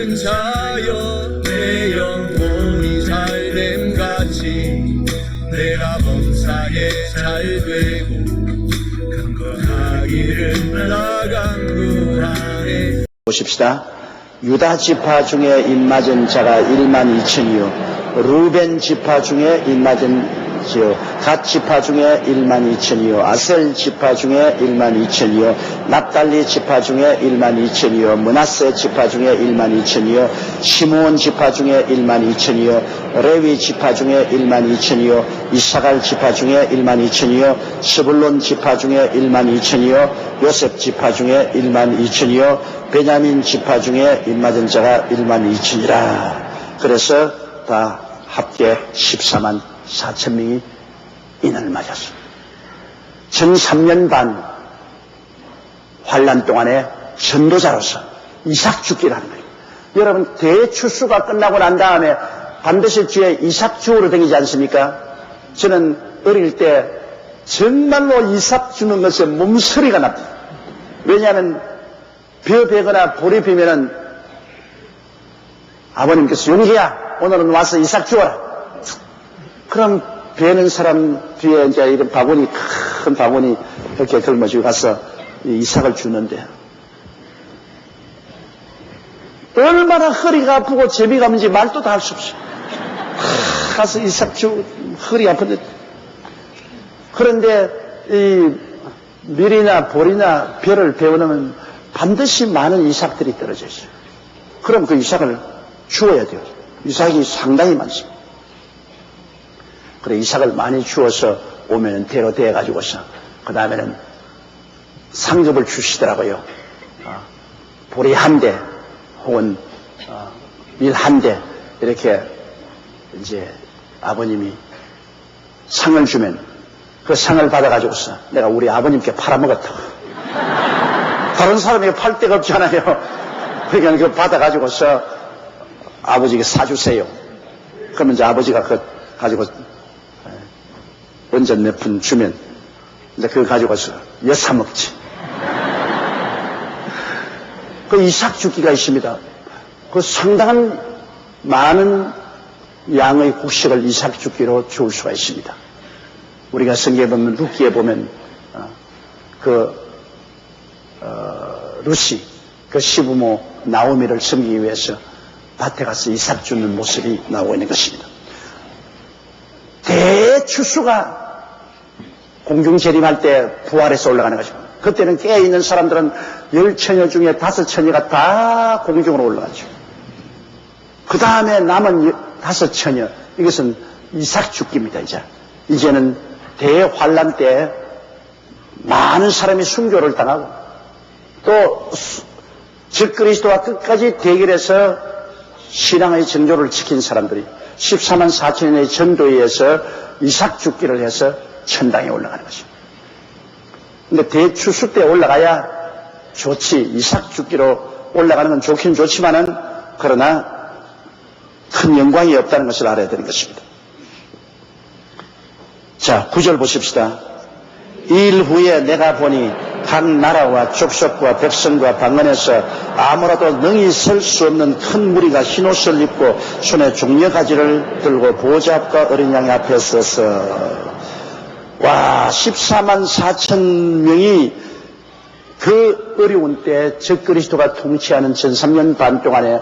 작은 자여 내 영혼이 잘됨같이 내가 범사에 잘되고 강건하기를 나간구하네. 보십시다. 유다 지파 중에 입맞은 자가 1만 2천이요 루벤 지파 중에 입맞은 갓 지파 중에 1만 2천이요 아셀 지파 중에 1만 2천이요 납달리 지파 중에 1만 2천이요 므낫세 지파 중에 1만 2천이요 시므온 지파 중에 1만 2천이요 레위 지파 중에 1만 2천이요 이사갈 지파 중에 1만 2천이요 스불론 지파 중에 1만 2천이요 요셉 지파 중에 1만 2천이요 베냐민 지파 중에 입맞은 자가 1만 2천이라. 그래서 다 합계 14만 4천 명이 인을 맞았습니다. 전 3년 반 환란 동안에 전도자로서 이삭 죽기를 하는 거예요. 여러분, 대추수가 끝나고 난 다음에 반드시 뒤에 이삭 주우러 다니지 않습니까? 저는 어릴 때 정말로 이삭 주는 것에 몸서리가 납니다. 왜냐하면 벼 베거나 볼이 비면은 아버님께서 용기야 오늘은 와서 이삭 주어라. 그럼 베는 사람 뒤에 이제 이런 바구니 큰 바구니 이렇게 걸머지고 가서 이삭을 주는데 얼마나 허리가 아프고 재미가 없는지 말도 다 할 수 없어요. 가서 이삭 주 허리 아픈데 그런데 이 밀이나 볼이나 벼를 베어놓으면 반드시 많은 이삭들이 떨어져 있어요. 그럼 그 이삭을 주어야 돼요. 이삭이 상당히 많습니다. 그래 이삭을 많이 주어서 오면은 대로 대가지고서 그 다음에는 상급을 주시더라고요. 보리 한 대 혹은 밀 한 대 이렇게 이제 아버님이 상을 주면 그 상을 받아가지고서 내가 우리 아버님께 팔아먹었다. 다른 사람에게 팔 데가 없잖아요. 그러니까 그거 받아가지고서 아버지에게 사주세요. 그러면 이제 아버지가 그거 가지고 원전 몇 푼 주면 이제 그거 가지고서 여사 먹지. 그 이삭 죽기가 있습니다. 그 상당한 많은 양의 곡식을 이삭 죽기로 주울 수가 있습니다. 우리가 성경에 보면 루키에 보면 루시 그 시부모 나오미를 섬기기 위해서 밭에 가서 이삭 주는 모습이 나오고 있는 것입니다. 대추수가 공중 재림할 때 부활해서 올라가는 것입니다. 그때는 깨어있는 사람들은 10처녀 중에 5처녀가 다 공중으로 올라가죠. 그 다음에 남은 5처녀 이것은 이삭 죽기입니다. 이제는 대환란 때 많은 사람이 순교를 당하고 또 적그리스도와 끝까지 대결해서 신앙의 정조를 지킨 사람들이 14만 4천년의 전도에 의해서 이삭 죽기를 해서 천당에 올라가는 것입니다. 근데 대추수 때 올라가야 좋지. 이삭 죽기로 올라가는 건 좋긴 좋지만은 그러나 큰 영광이 없다는 것을 알아야 되는 것입니다. 자, 9절 보십시다. 이 일 후에 내가 보니 각 나라와 족속과 백성과 방언에서 아무라도 능히 설 수 없는 큰 무리가 흰옷을 입고 손에 종려가지를 들고 보좌 앞과 어린 양 앞에 서서 와 14만 4천 명이 그 어려운 때 적그리스도가 통치하는 전 3년 반 동안에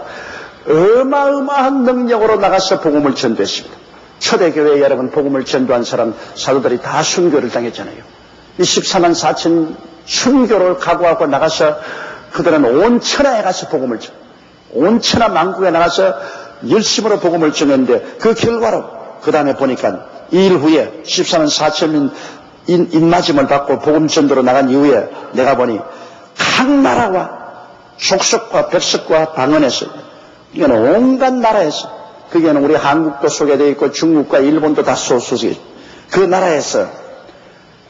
어마어마한 능력으로 나가서 복음을 전도했습니다. 초대교회 여러분 복음을 전도한 사람 사도들이 다 순교를 당했잖아요. 이 14만 4천 순교를 각오하고 나가서 그들은 온 천하에 가서 복음을 전 온 천하 만국에 나가서 열심으로 복음을 전했는데 그 결과로 그 다음에 보니까 2일 후에 14만 4천 인맞음을 받고 복음 전도로 나간 이후에 내가 보니 각 나라와 족속과 백성과 방언에서 이건 온갖 나라에서 그게는 우리 한국도 소개되어 있고 중국과 일본도 다 소속이 그 나라에서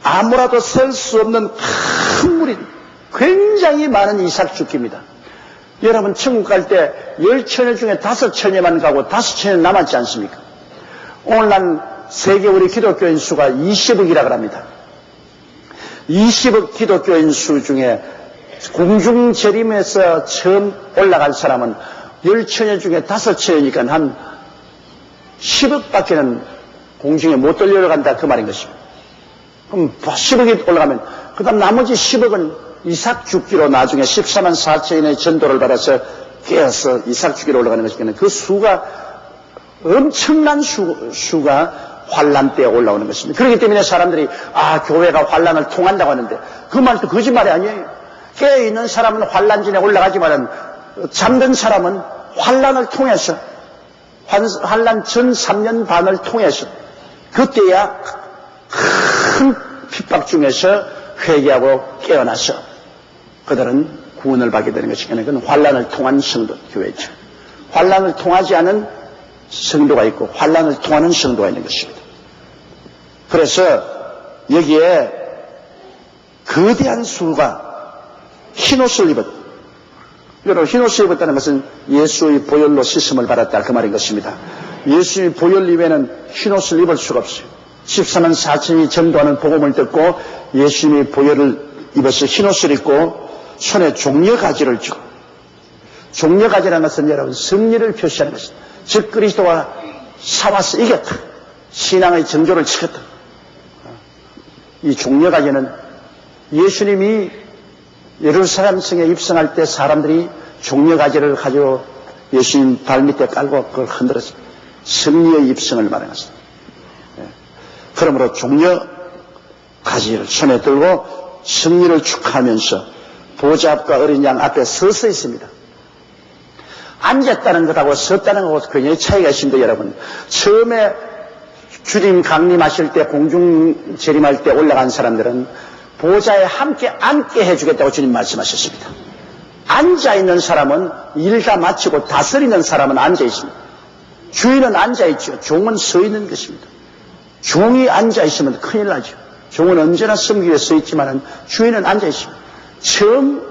아무라도 설 수 없는 큰 무리 굉장히 많은 이삭 죽기입니다. 여러분 천국 갈 때 10처녀 중에 5처녀만 가고 5처녀 남았지 않습니까? 오늘날 세계 우리 기독교인 수가 20억이라고 합니다. 20억 기독교인 수 중에 공중 재림에서 처음 올라갈 사람은 10처녀 중에 5처녀니까 한 10억밖에는 공중에 못 돌려간다 그 말인 것입니다. 그럼 10억이 올라가면 그 다음 나머지 10억은 이삭 죽기로 나중에 14만 4천인의 전도를 받아서 깨어서 이삭 죽기로 올라가는 것이니까 그 수가 엄청난 수가 환란 때에 올라오는 것입니다. 그렇기 때문에 사람들이 교회가 환란을 통한다고 하는데 그 말도 거짓말이 아니에요. 깨어있는 사람은 환란진에 올라가지만은 잠든 사람은 환란을 통해서 환란 전 3년 반을 통해서 그때야 큰 핍박 중에서 회개하고 깨어나서 그들은 구원을 받게 되는 것이니까 그건 환란을 통한 성도 교회죠. 환란을 통하지 않은 성도가 있고 환란을 통하는 성도가 있는 것입니다. 그래서 여기에 거대한 수가 흰옷을 입었다. 여러분 흰옷을 입었다는 것은 예수의 보혈로 씻음을 받았다 그 말인 것입니다. 예수의 보혈 이외에는 흰옷을 입을 수가 없어요. 14만 4천이 전도하는 복음을 듣고 예수님의 보혈을 입어서 흰옷을 입고 손에 종려가지를 쥐고, 종려가지라는 것은 여러분 승리를 표시하는 것입니다. 즉 그리스도와 싸워서 이겼다. 신앙의 정조를 지켰다. 이 종려가지는 예수님이 예루살렘 성에 입성할 때 사람들이 종려가지를 가지고 예수님 발밑에 깔고 그걸 흔들었습니다. 승리의 입성을 말하는 것입니다. 그러므로 종려가지를 손에 들고 승리를 축하하면서 보좌 앞과 어린 양 앞에 서서 있습니다. 앉았다는 것하고 섰다는 것하고 굉장히 차이가 있습니다, 여러분. 처음에 주님 강림하실 때 공중 재림할 때 올라간 사람들은 보좌에 함께 앉게 해주겠다고 주님 말씀하셨습니다. 앉아있는 사람은 일 다 마치고 다스리는 사람은 앉아있습니다. 주인은 앉아있죠. 종은 서 있는 것입니다. 종이 앉아있으면 큰일 나죠. 종은 언제나 섬기기 위해 서 있지만 주인은 앉아있습니다. 처음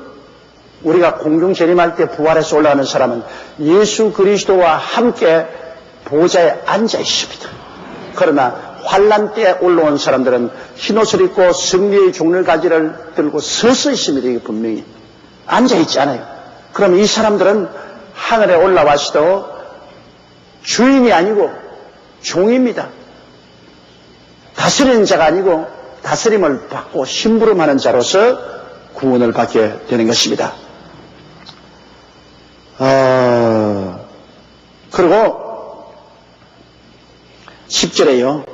우리가 공중 재림할 때 부활해서 올라가는 사람은 예수 그리스도와 함께 보좌에 앉아있습니다. 그러나 환란 때에 올라온 사람들은 흰옷을 입고 승리의 종려가지를 들고 서서 있습니다. 이게 분명히 앉아있지 않아요. 그럼 이 사람들은 하늘에 올라와서도 주인이 아니고 종입니다. 다스리는 자가 아니고 다스림을 받고 심부름하는 자로서 구원을 받게 되는 것입니다. 그리고 10절에요.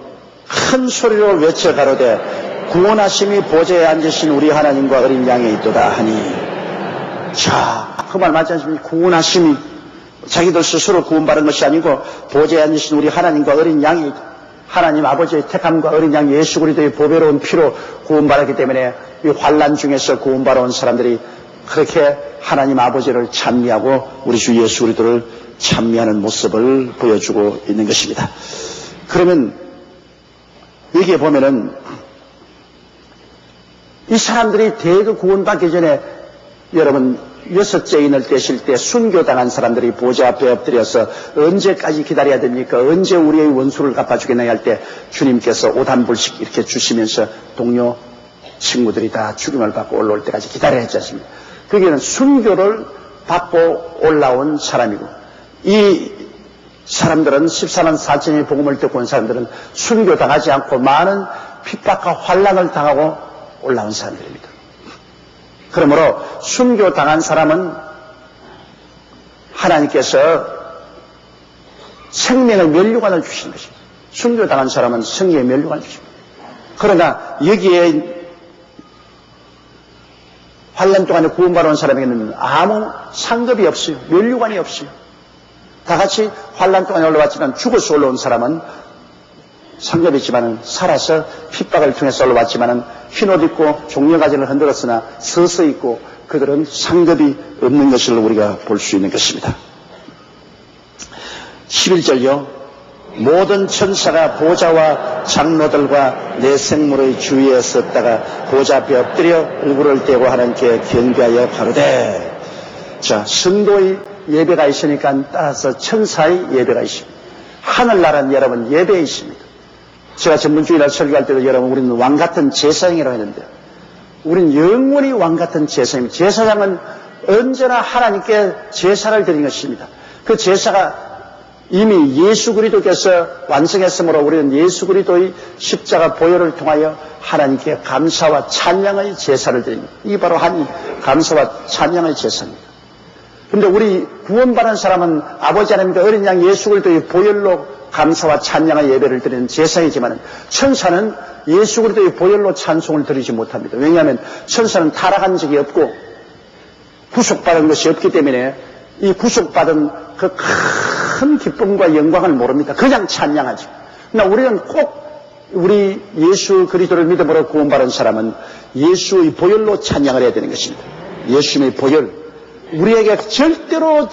큰 소리로 외쳐 가로되 구원하심이 보좌에 앉으신 우리 하나님과 어린 양에 있도다 하니. 자, 그 말 맞지 않습니까? 구원하심이 자기들 스스로 구원받은 것이 아니고 보좌에 앉으신 우리 하나님과 어린 양이 하나님 아버지의 택함과 어린 양 예수 그리스도의 보배로운 피로 구원받았기 때문에 이 환난 중에서 구원받아 온 사람들이 그렇게 하나님 아버지를 찬미하고 우리 주 예수 그리스도를 찬미하는 모습을 보여주고 있는 것입니다. 그러면 여기에 보면은 이 사람들이 대거 구원받기 전에 여러분 6째 인을 떼실 때 순교당한 사람들이 보좌 앞에 엎드려서 언제까지 기다려야 됩니까? 언제 우리의 원수를 갚아주겠나 할 때 주님께서 오단불씩 이렇게 주시면서 동료 친구들이 다 죽임을 받고 올라올 때까지 기다려야 했지 않습니까? 거기는 순교를 받고 올라온 사람이고 이 사람들은 14만 4천의 복음을 듣고 온 사람들은 순교당하지 않고 많은 핍박과 환난을 당하고 올라온 사람들입니다. 그러므로 순교당한 사람은 하나님께서 생명의 면류관을 주신 것입니다. 순교당한 사람은 생명의 면류관을 주십니다. 그러나 여기에 환난 동안에 구원받아 온 사람에게는 아무 상급이 없어요. 면류관이 없어요. 다 같이 환난 동안에 올라왔지만 죽어서 올라온 사람은 상급이 있지만은 살아서 핍박을 통해서 올라왔지만은 흰옷 입고 종려가지를 흔들었으나 서서 있고 그들은 상급이 없는 것을 우리가 볼 수 있는 것입니다. 11절요. 모든 천사가 보좌와 장로들과 내 생물의 주위에 섰다가 보좌 앞에 엎드려 얼굴을 떼고 하나님께 경배하여 가로되. 자, 성도의 예배가 있으니까 따라서 천사의 예배가 있습니다. 하늘나라는 여러분 예배에 있습니다. 제가 전문주의를 설교할 때도 여러분 우리는 왕같은 제사장이라고 했는데 우리는 영원히 왕같은 제사장입니다. 제사장은 언제나 하나님께 제사를 드리는 것입니다. 그 제사가 이미 예수 그리스도께서 완성했으므로 우리는 예수 그리스도의 십자가 보혈을 통하여 하나님께 감사와 찬양의 제사를 드립니다. 이게 바로 감사와 찬양의 제사입니다. 그런데 우리 구원받은 사람은 아버지 하나님과 어린 양 예수 그리스도의 보혈로 감사와 찬양의 예배를 드리는 제사이지만 천사는 예수 그리스도의 보혈로 찬송을 드리지 못합니다. 왜냐하면 천사는 타락한 적이 없고 구속받은 것이 없기 때문에 이 구속받은 그 큰 기쁨과 영광을 모릅니다. 그냥 찬양하죠. 그러나 우리는 꼭 우리 예수 그리스도를 믿음으로 구원받은 사람은 예수의 보혈로 찬양을 해야 되는 것입니다. 예수님의 보혈. 우리에게 절대로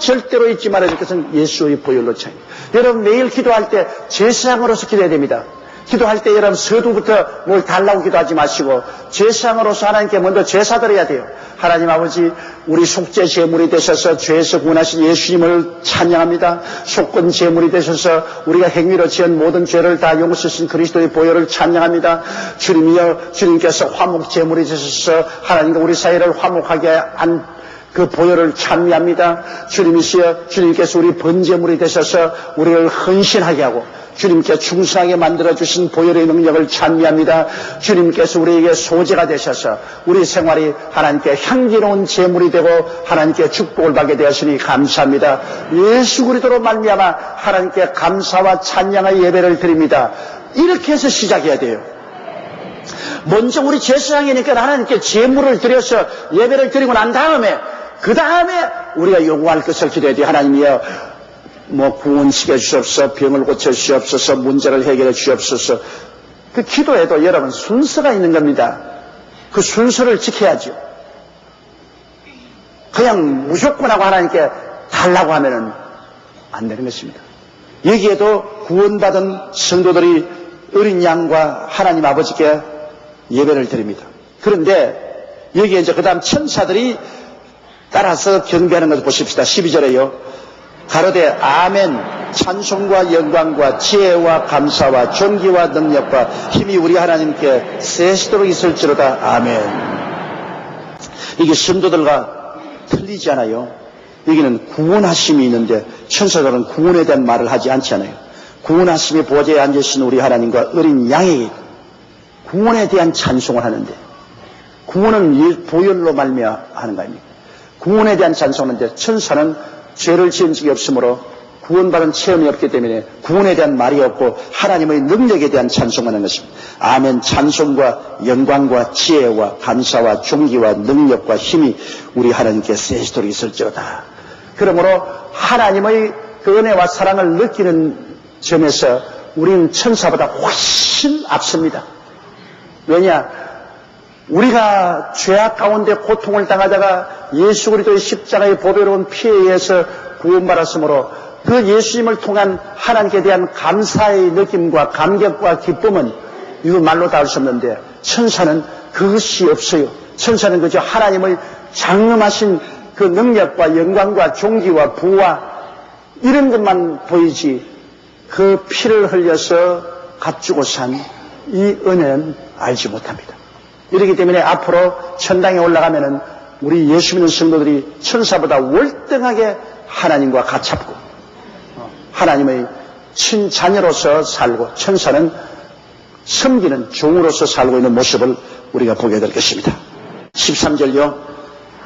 잊지 말아야 될 것은 예수의 보혈로 찬양. 여러분 매일 기도할 때 제사장으로서 기도해야 됩니다. 기도할 때 여러분 서두부터 뭘 달라고 기도하지 마시고 제사장으로서 하나님께 먼저 제사 드려야 돼요. 하나님 아버지, 우리 속죄 제물이 되셔서 죄에서 구원하신 예수님을 찬양합니다. 속건 제물이 되셔서 우리가 행위로 지은 모든 죄를 다 용서하신 그리스도의 보혈을 찬양합니다. 주님이여, 주님께서 화목 제물이 되셔서 하나님과 우리 사이를 화목하게 한 그 보혈을 찬미합니다. 주님이시여, 주님께서 우리 번제물이 되셔서 우리를 헌신하게 하고 주님께 충성하게 만들어주신 보혈의 능력을 찬미합니다. 주님께서 우리에게 소재가 되셔서 우리 생활이 하나님께 향기로운 제물이 되고 하나님께 축복을 받게 되었으니 감사합니다. 예수 그리스도로 말미암아 하나님께 감사와 찬양의 예배를 드립니다. 이렇게 해서 시작해야 돼요. 먼저 우리 제사장이니까 하나님께 제물을 드려서 예배를 드리고 난 다음에 그 다음에 우리가 요구할 것을 기도해야 돼요. 하나님이여, 구원시켜 주시옵소서, 병을 고쳐 주시옵소서, 문제를 해결해 주시옵소서. 그 기도에도 여러분 순서가 있는 겁니다. 그 순서를 지켜야죠. 그냥 무조건 하고 하나님께 달라고 하면은 안 되는 것입니다. 여기에도 구원받은 성도들이 어린 양과 하나님 아버지께 예배를 드립니다. 그런데 여기에 이제 그 다음 천사들이 따라서 경배하는 것을 보십시다. 12절에요. 가로되 아멘, 찬송과 영광과 지혜와 감사와 존귀와 능력과 힘이 우리 하나님께 세시도록 있을지로다. 아멘. 이게 성도들과 틀리지 않아요. 여기는 구원하심이 있는데 천사들은 구원에 대한 말을 하지 않잖아요. 구원하심의 보좌에 앉으신 우리 하나님과 어린 양에게 구원에 대한 찬송을 하는데, 구원은 보혈로 말미암아하는 거 아닙니까? 구원에 대한 찬송하는데 천사는 죄를 지은 적이 없으므로 구원받은 체험이 없기 때문에 구원에 대한 말이 없고 하나님의 능력에 대한 찬송하는 것입니다. 아멘. 찬송과 영광과 지혜와 감사와 존귀와 능력과 힘이 우리 하나님께 세시도록 있을지어다. 그러므로 하나님의 그 은혜와 사랑을 느끼는 점에서 우리는 천사보다 훨씬 앞섭니다. 왜냐? 우리가 죄악 가운데 고통을 당하다가 예수 그리스도의 십자가의 보배로운 피에 의해서 구원받았으므로 그 예수님을 통한 하나님께 대한 감사의 느낌과 감격과 기쁨은 이거 말로 다 할 수 없는데 천사는 그것이 없어요. 천사는 그저 하나님의 장엄하신 그 능력과 영광과 존귀와 부와 이런 것만 보이지 그 피를 흘려서 값주고 산 이 은혜는 알지 못합니다. 이렇기 때문에 앞으로 천당에 올라가면은 우리 예수 믿는 성도들이 천사보다 월등하게 하나님과 가깝고 하나님의 친자녀로서 살고 천사는 섬기는 종으로서 살고 있는 모습을 우리가 보게 될 것입니다. 13절요.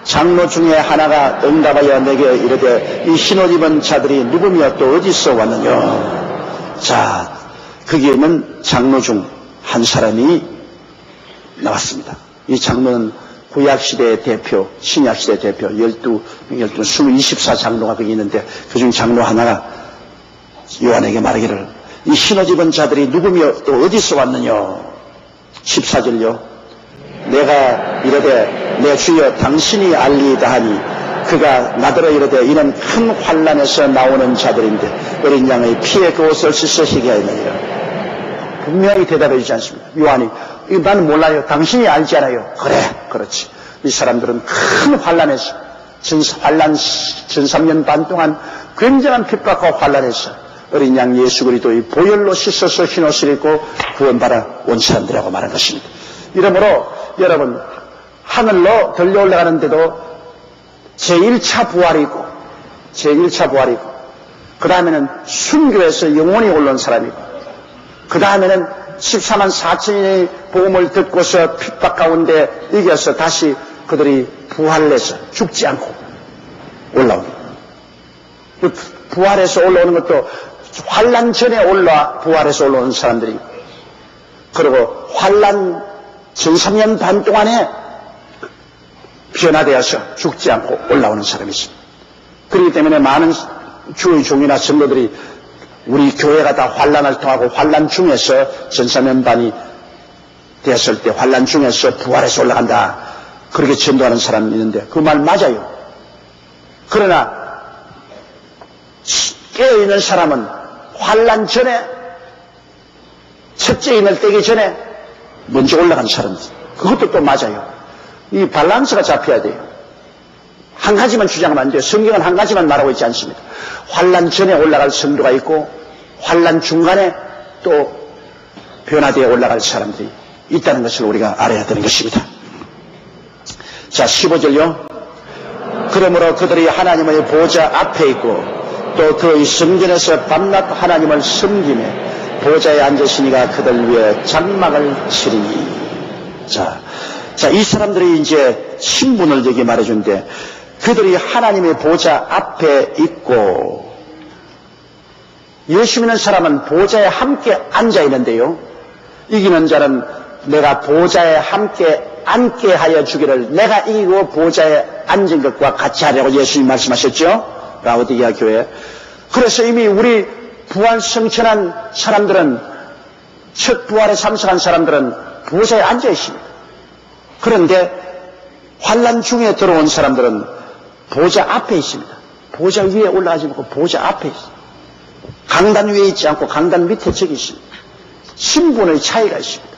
장로 중에 하나가 응답하여 내게 이르되 이 흰옷 입은 자들이 누구며 또 어디서 왔느냐. 자, 거기에는 장로 중 한 사람이 나왔습니다. 이 장로는 구약시대의 대표, 신약시대의 대표, 24장로가 거기 있는데 그중 장로 하나가 요한에게 말하기를 이 흰옷 입은 자들이 누구며 또 어디서 왔느냐. 14절요. 내가 이르되 내 주여 당신이 알리이다 하니 그가 나더러 이르되 이는 큰 환난에서 나오는 자들인데 어린 양의 피에 그 옷을 씻으시게 하였느니라. 분명히 대답해 주지 않습니다. 요한이 나는 몰라요. 당신이 알잖아요. 그래, 그렇지. 이 사람들은 큰 환난에서 환난 전 3년 반 동안 굉장한 핍박과 환난에서 어린 양 예수 그리스도의 보혈로 씻어서 흰옷을 입고 구원받아 온 사람들이라고 말한 것입니다. 이러므로 여러분 하늘로 들려 올라가는데도 제1차 부활이 있고 그 다음에는 순교해서 영원히 올라온 사람이고, 그 다음에는 14만 4천인의 복음을 듣고서 핍박 가운데 이겨서 다시 그들이 부활을 해서 죽지 않고 올라오는 거예요. 부활해서 올라오는 것도 환난 전에 올라와 부활해서 올라오는 사람들이, 그리고 환난 전 3년 반 동안에 변화되어서 죽지 않고 올라오는 사람이 있습니다. 그렇기 때문에 많은 주의 종이나 성도들이 우리 교회가 다 환난을 통하고 환난 중에서 전 3년 반이 되었을 때 환난 중에서 부활해서 올라간다, 그렇게 전도하는 사람이 있는데 그 말 맞아요. 그러나 깨어있는 사람은 환난 전에, 첫째 인을 떼기 전에 먼저 올라간 사람들, 그것도 또 맞아요. 이 밸런스가 잡혀야 돼요. 한 가지만 주장하면 안 돼요. 성경은 한 가지만 말하고 있지 않습니다. 환난 전에 올라갈 성도가 있고 환난 중간에 또 변화되어 올라갈 사람들이 있다는 것을 우리가 알아야 되는 것입니다. 자, 15절요. 그러므로 그들이 하나님의 보좌 앞에 있고 또 그의 성전에서 밤낮 하나님을 섬기며 보좌에 앉으시니가 그들 위에 장막을 치리니. 자, 이 사람들이 이제 신분을 여기 말해주는데, 그들이 하나님의 보좌 앞에 있고, 예수 믿는 사람은 보좌에 함께 앉아 있는데요, 이기는 자는 내가 보좌에 함께 앉게 하여 주기를, 내가 이기고 보좌에 앉은 것과 같이 하려고 예수님 말씀하셨죠, 라오디게아 교회. 그래서 이미 우리 부활 성천한 사람들은, 첫 부활에 참석한 사람들은 보좌에 앉아 있습니다. 그런데 환난 중에 들어온 사람들은 보좌 앞에 있습니다. 보좌 위에 올라가지 않고 보좌 앞에 있습니다. 강단 위에 있지 않고 강단 밑에 저기 있습니다. 신분의 차이가 있습니다.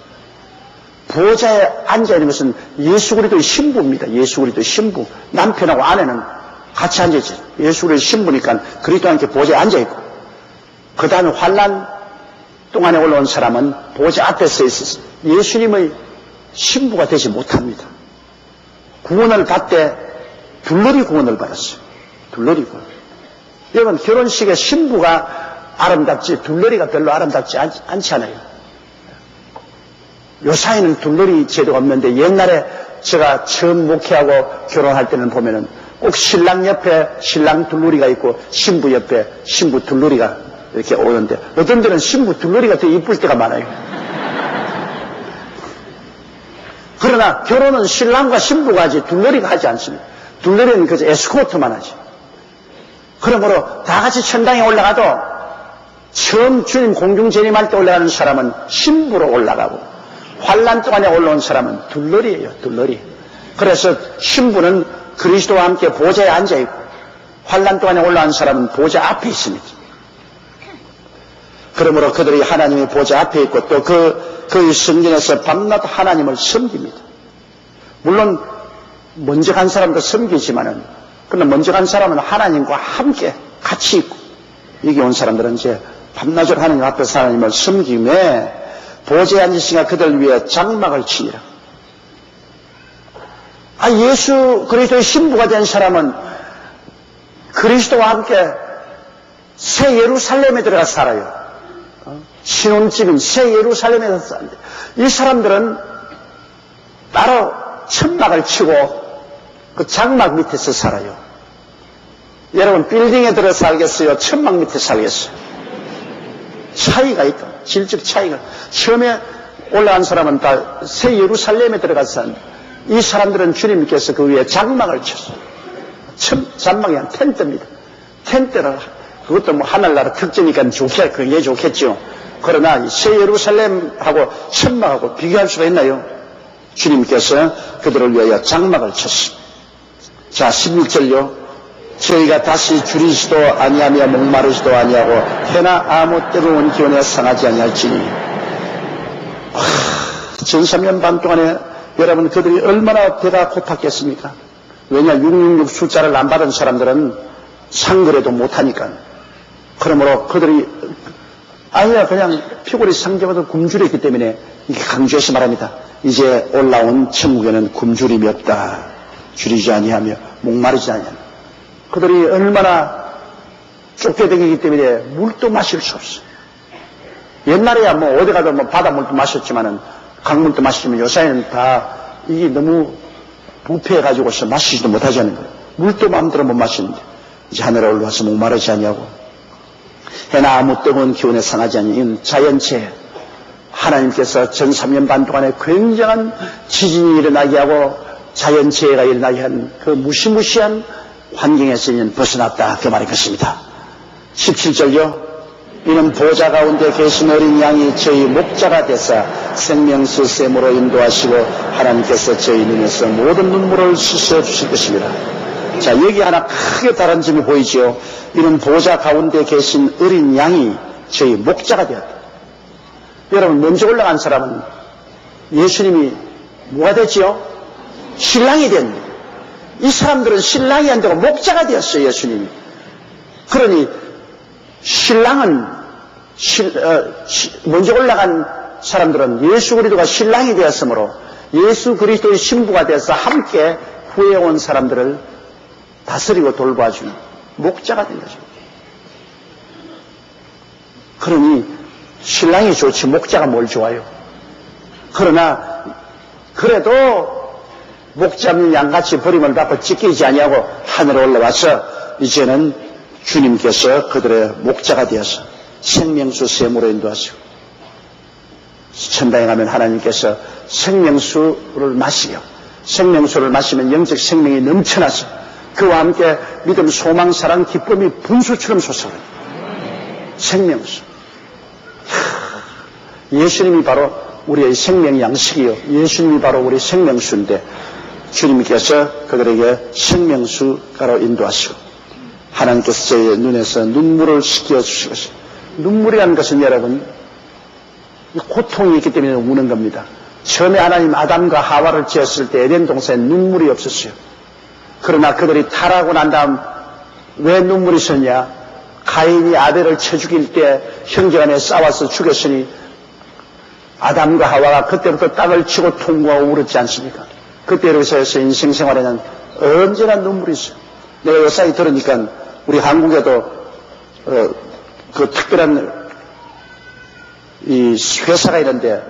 보좌에 앉아있는 것은 예수 그리스도의 신부입니다. 예수 그리스도의 신부. 남편하고 아내는 같이 앉아있죠. 예수 그리스도의 신부니까 그리스도와 함께 보좌에 앉아있고, 그 다음에 환난 동안에 올라온 사람은 보좌 앞에 서 있어서 예수님의 신부가 되지 못합니다. 구원을 받되 둘러리 구원을 받았어요. 둘러리 구원. 여러분, 결혼식에 신부가 아름답지 둘러리가 별로 아름답지 않지 않아요. 요사이는 둘러리 제도가 없는데, 옛날에 제가 처음 목회하고 결혼할 때는 보면은 꼭 신랑 옆에 신랑 둘러리가 있고 신부 옆에 신부 둘러리가 이렇게 오는데, 어떤 데는 신부 둘러리가 더 이쁠 때가 많아요. 그러나 결혼은 신랑과 신부가 하지 둘러리가 하지 않습니다. 둘러리는 그저 에스코트만 하지. 그러므로 다 같이 천당에 올라가도 처음 주님 공중 재림할 때 올라가는 사람은 신부로 올라가고, 환난 동안에 올라온 사람은 둘러리예요. 둘러리. 그래서 신부는 그리스도와 함께 보좌에 앉아있고, 환난 동안에 올라온 사람은 보좌 앞에 있습니다. 그러므로 그들이 하나님의 보좌 앞에 있고 또 그의 성전에서 밤낮 하나님을 섬깁니다. 물론 먼저 간 사람도 섬기지만은, 그러나 먼저 간 사람은 하나님과 함께 같이 있고, 여기 온 사람들은 이제 밤낮으로 하나님 앞에서 하나님을 섬기며 보좌에 앉으시니가 그들 위해 장막을 치니라. 예수 그리스도의 신부가 된 사람은 그리스도와 함께 새 예루살렘에 들어가 살아요. 신혼집인 새 예루살렘에서 살는데, 이 사람들은 따로 천막을 치고 그 장막 밑에서 살아요. 여러분, 빌딩에 들어 살겠어요? 천막 밑에 살겠어요? 차이가 있다. 질적 차이가. 처음에 올라간 사람은 다 새 예루살렘에 들어가서 사는데, 이 사람들은 주님께서 그 위에 장막을 쳤어요. 장막이 한 텐트입니다. 텐트를, 그것도 뭐 하늘나라 특징이니까 굉장히 좋겠죠. 그러나 새 예루살렘하고 천막하고 비교할 수가 있나요? 주님께서 그들을 위하여 장막을 쳤습니다. 자, 11절요. 저희가 다시 줄이지도 아니하며 목마르지도 아니하고 해나 아무 때로운 기운에 상하지 아니할지니. 전 3년 반 동안에 여러분, 그들이 얼마나 배가 고팠겠습니까? 왜냐, 666 숫자를 안 받은 사람들은 상거래도 못하니까. 그러므로 그들이 그냥 피골이 상대보다 굶주렸기 때문에 이렇게 강조해서 말합니다. 이제 올라온 천국에는 굶주림이 없다. 줄이지 아니하며 목마르지 아니하며. 그들이 얼마나 쫓겨다니기 때문에 물도 마실 수 없어. 옛날에야 뭐 어디 가도 뭐 바닷물도 마셨지만은 강물도 마시지만 요새는 다 이게 너무 부패해가지고서 마시지도 못하자는 거예요. 물도 마음대로 못 마시는데 이제 하늘에 올라와서 목마르지 않냐고. 해나 아무 뜨거운 기운에 상하지 않니. 이건 자연체에 하나님께서 전 3년 반 동안에 굉장한 지진이 일어나게 하고 자연재해가 일어나게 한 그 무시무시한 환경에서 이는 벗어났다. 그 말이 것입니다. 17절요. 이는 보좌 가운데 계신 어린 양이 저희 목자가 되사 생명수 샘으로 인도하시고 하나님께서 저희 눈에서 모든 눈물을 씻어 주실 것입니다. 자, 여기 하나 크게 다른 점이 보이죠. 이는 보좌 가운데 계신 어린 양이 저희 목자가 되었다. 여러분, 먼저 올라간 사람은 예수님이 뭐가 됐지요? 신랑이 됐는데, 이 사람들은 신랑이 안 되고 목자가 되었어요, 예수님이. 그러니 신랑은 먼저 올라간 사람들은 예수 그리스도가 신랑이 되었으므로 예수 그리스도의 신부가 되어서 함께 후회온 사람들을 다스리고 돌봐주는 목자가 된 거죠. 그러니 신랑이 좋지 목자가 뭘 좋아요. 그러나 그래도 목잡는 양같이 버림을 받고 찢기지 아니하고 하늘에 올라와서 이제는 주님께서 그들의 목자가 되어서 생명수 샘으로 인도하시고 천당에 가면 하나님께서 생명수를 마시고 생명수를 마시면 영적 생명이 넘쳐나서 그와 함께 믿음, 소망, 사랑, 기쁨이 분수처럼 솟아오르는 생명수. 예수님이 바로 우리의 생명 양식이요. 예수님이 바로 우리 생명수인데 주님께서 그들에게 생명수가로 인도하시고 하나님께서 저희의 눈에서 눈물을 씻겨주시고 눈물이라는 것은 여러분 고통이 있기 때문에 우는 겁니다. 처음에 하나님 아담과 하와를 지었을 때 에덴 동산에 눈물이 없었어요. 그러나 그들이 타락하고 난 다음 왜 눈물이 있었냐? 가인이 아벨을 쳐 죽일 때 형제간에 싸워서 죽였으니 아담과 하와가 그때부터 땅을 치고 통곡하고 울었지 않습니까? 그때로서 해서 인생생활에는 언제나 눈물이 있어요. 내가 요사이 들으니까 우리 한국에도 그 특별한 이 회사가 있는데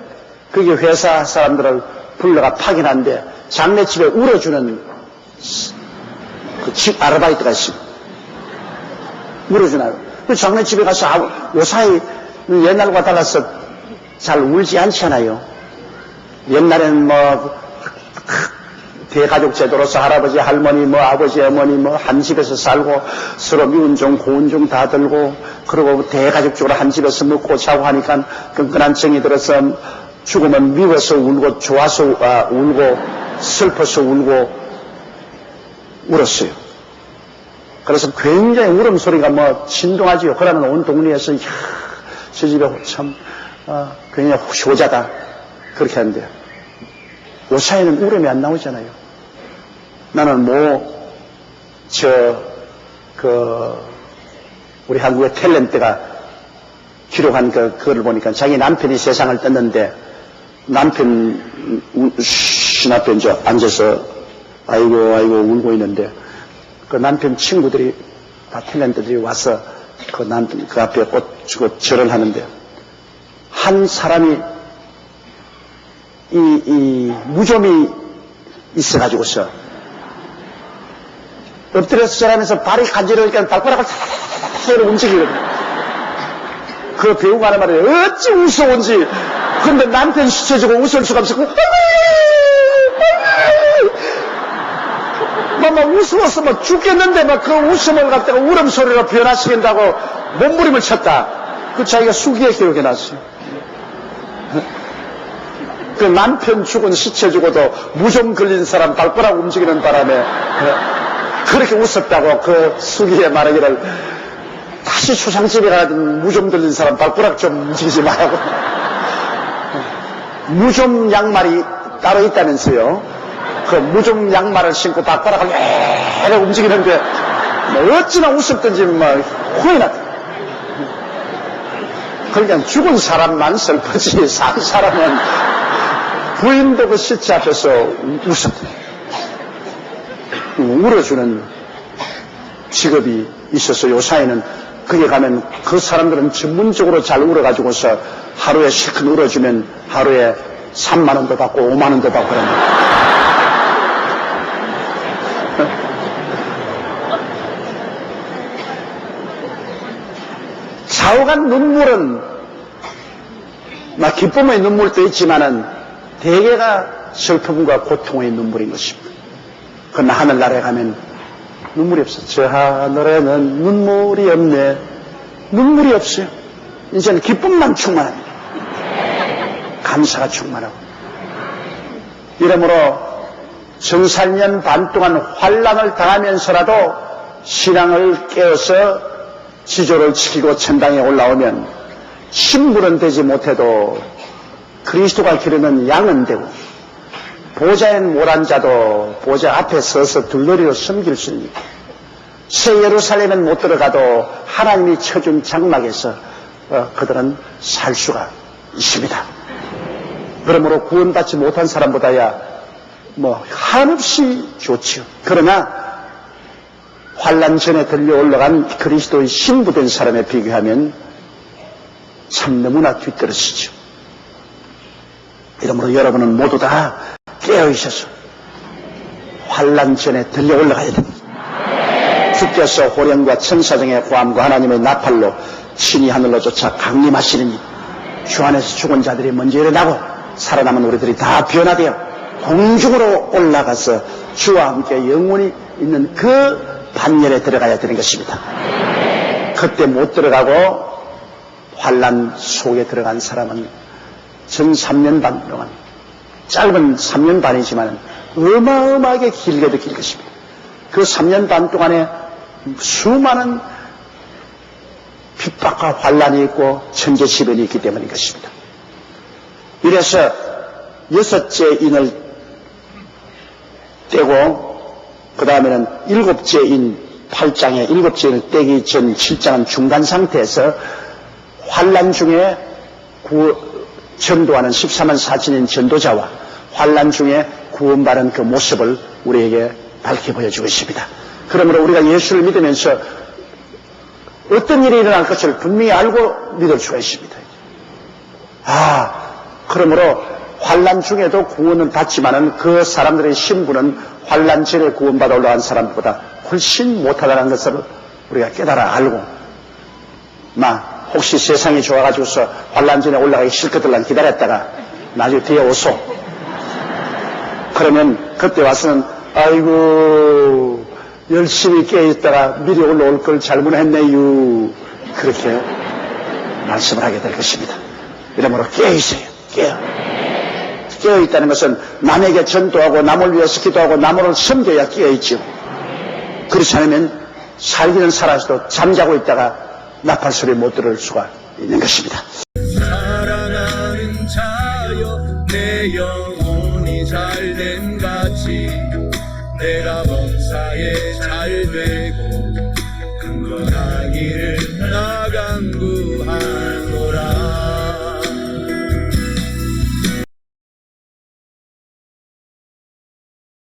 그게 회사 사람들을 불러가 파견한데 장례집에 울어주는 그 집 아르바이트가 있어요. 울어주나요? 그 장례집에 가서 요사이 옛날과 달라서 잘 울지 않잖아요. 옛날에는 뭐 대가족 제도로서 할아버지, 할머니, 뭐 아버지, 어머니 뭐 한 집에서 살고 서로 미운 종, 고운 종 다 들고 그리고 대가족적으로 한 집에서 먹고 자고 하니까 끈끈한 정이 들어서 죽으면 미워서 울고 좋아서 울고 슬퍼서 울고 울었어요. 그래서 굉장히 울음소리가 뭐 진동하지요. 그러면 온 동네에서 이야, 저 집에 참 굉장히 효자다 그렇게 하는데요. 요사이는 울음이 안 나오잖아요. 나는 우리 한국의 탤런트가 기록한 그걸 보니까 자기 남편이 세상을 떴는데 남편 신 앞에 이제 앉아서 아이고 울고 있는데 그 남편 친구들이 다 탤런트들이 와서 그 남편 그 앞에 꼭 주고 절을 하는데 한 사람이 이 무좀이 있어가지고서 엎드려서 절하면서 발이 간지러우니까 발가락을 탁 움직이거든요. 그 배우가 하는 말이 어찌 무서운지. 그런데 남편 시켜주고 웃을 수가 없어. 막 웃으면서 막 죽겠는데 막 그 웃음을 갖다가 울음소리로 변화시킨다고 몸부림을 쳤다. 그 자기가 수기에 기록해놨어요. 그 남편 죽은 시체 주고도 무좀 걸린 사람 발가락 움직이는 바람에 그렇게 웃었다고 그 수기에 말하기를 다시 수상집에 가든 무좀 걸린 사람 발가락 좀 움직이지 말라고. 무좀 양말이 따로 있다면서요. 그 무좀 양말을 신고 발가락을 계속 움직이는데 어찌나 웃었던지 막 후회 났다. 그러니까 죽은 사람만 슬프지 산 사람은 부인도 그 시체 앞에서 웃었다. 울어주는 직업이 있어서 요사이는 거기 가면 그 사람들은 전문적으로 잘 울어가지고서 하루에 실컷 울어주면 하루에 3만 원도 받고 5만 원도 받고 그럽니다. 좌우간 눈물은 막 기쁨의 눈물도 있지만은 대개가 슬픔과 고통의 눈물인 것입니다. 그러나 하늘나라에 가면 눈물이 없어. 저 하늘에는 눈물이 없네. 눈물이 없어요. 이제는 기쁨만 충만합니다. 감사가 충만하고. 이러므로 정살년 반 동안 환난을 당하면서라도 신앙을 깨어서 지조를 지키고 천당에 올라오면 신분은 되지 못해도 그리스도가 기르는 양은 되고 보좌엔 몰한 자도 보좌 앞에 서서 둘러리로 섬길 수 있는 새 예루살렘엔 못 들어가도 하나님이 쳐준 장막에서 그들은 살 수가 있습니다. 그러므로 구원받지 못한 사람보다야 한없이 좋지요. 그러나 환난 전에 들려 올라간 그리스도의 신부된 사람에 비교하면 참 너무나 뒤떨어지죠. 이러므로 여러분은 모두 다 깨어있어서 환난 전에 들려 올라가야 됩니다. 주께서 호령과 천사장의 고함과 하나님의 나팔로 친히 하늘로 쫓아 강림하시느니 주 안에서 죽은 자들이 먼저 일어나고 살아남은 우리들이 다 변화되어 공중으로 올라가서 주와 함께 영원히 있는 그 반열에 들어가야 되는 것입니다. 그때 못 들어가고 환난 속에 들어간 사람은 전 3년 반 동안, 짧은 3년 반이지만 어마어마하게 길게 느낄 것입니다. 그 3년 반 동안에 수많은 핍박과 환난이 있고 천재지변이 있기 때문인 것입니다. 이래서 6째 인을 떼고 그 다음에는 7째 인 8장에 7째 인을 떼기 전 7장은 중간 상태에서 환난 중에 전도하는 14만 4천인 전도자와 환난 중에 구원받은 그 모습을 우리에게 밝히 보여주고 있습니다. 그러므로 우리가 예수를 믿으면서 어떤 일이 일어날 것을 분명히 알고 믿을 수가 있습니다. 그러므로 환난 중에도 구원은 받지만은 그 사람들의 신분은 환난 전에 구원받아 올라간 사람보다 훨씬 못하다는 것을 우리가 깨달아 알고 혹시 세상이 좋아가지고서 환난 전에 올라가기 싫거든 기다렸다가 나중에 뒤에 오소. 그러면 그때 와서는 아이고 열심히 깨어있다가 미리 올라올 걸 잘못했네요. 그렇게 말씀을 하게 될 것입니다. 이러므로 깨어있어요. 깨어있다는 것은 남에게 전도하고 남을 위해서 기도하고 남을 섬겨야 깨어있죠. 그렇지 않으면 살기는 살아서도 잠자고 있다가 나팔 소리 못 들을 수가 있는 것입니다. 사랑하는 자여 내 영혼이 잘됨 같이 내가 범사에 잘되고 근거하기를